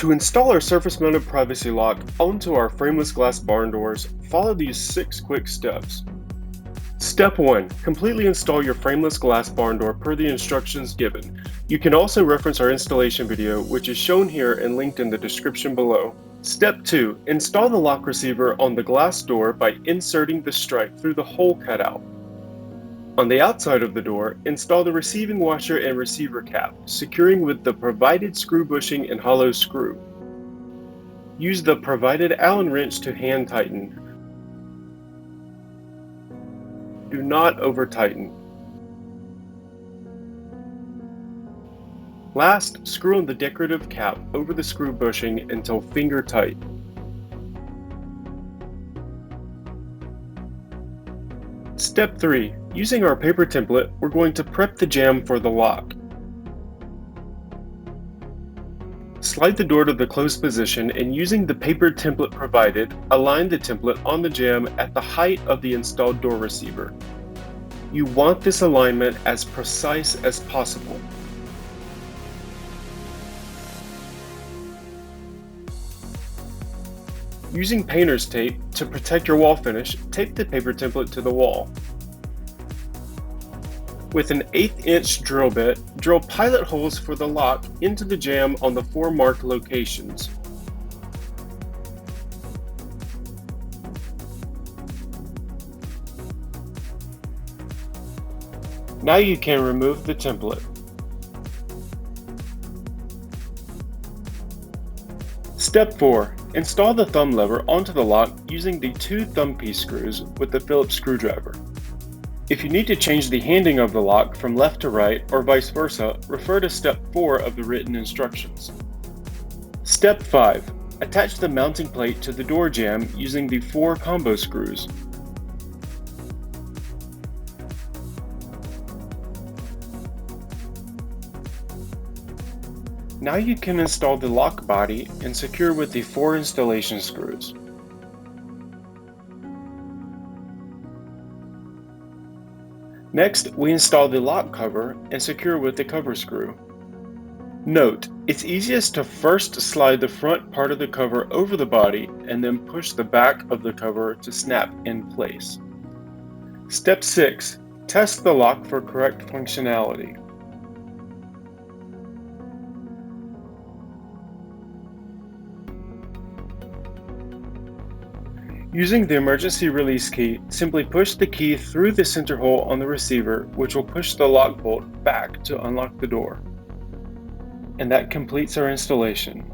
To install our surface-mounted privacy lock onto our frameless glass barn doors, follow these 6 quick steps. Step 1. Completely install your frameless glass barn door per the instructions given. You can also reference our installation video, which is shown here and linked in the description below. Step 2. Install the lock receiver on the glass door by inserting the stripe through the hole cut out. On the outside of the door, install the receiving washer and receiver cap, securing with the provided screw bushing and hollow screw. Use the provided Allen wrench to hand tighten. Do not over-tighten. Last, screw on the decorative cap over the screw bushing until finger tight. Step 3. Using our paper template, we're going to prep the jamb for the lock. Slide the door to the closed position and using the paper template provided, align the template on the jamb at the height of the installed door receiver. You want this alignment as precise as possible. Using painter's tape to protect your wall finish, tape the paper template to the wall. With an 1/8 inch drill bit, drill pilot holes for the lock into the jamb on the 4 marked locations. Now you can remove the template. Step 4. Install the thumb lever onto the lock using the 2 thumb piece screws with the Phillips screwdriver. If you need to change the handing of the lock from left to right or vice versa, refer to Step 4 of the written instructions. Step 5. Attach the mounting plate to the door jamb using the 4 combo screws. Now you can install the lock body and secure with the 4 installation screws. Next, we install the lock cover and secure with the cover screw. Note, it's easiest to first slide the front part of the cover over the body and then push the back of the cover to snap in place. Step 6. Test the lock for correct functionality. Using the emergency release key, simply push the key through the center hole on the receiver, which will push the lock bolt back to unlock the door. And that completes our installation.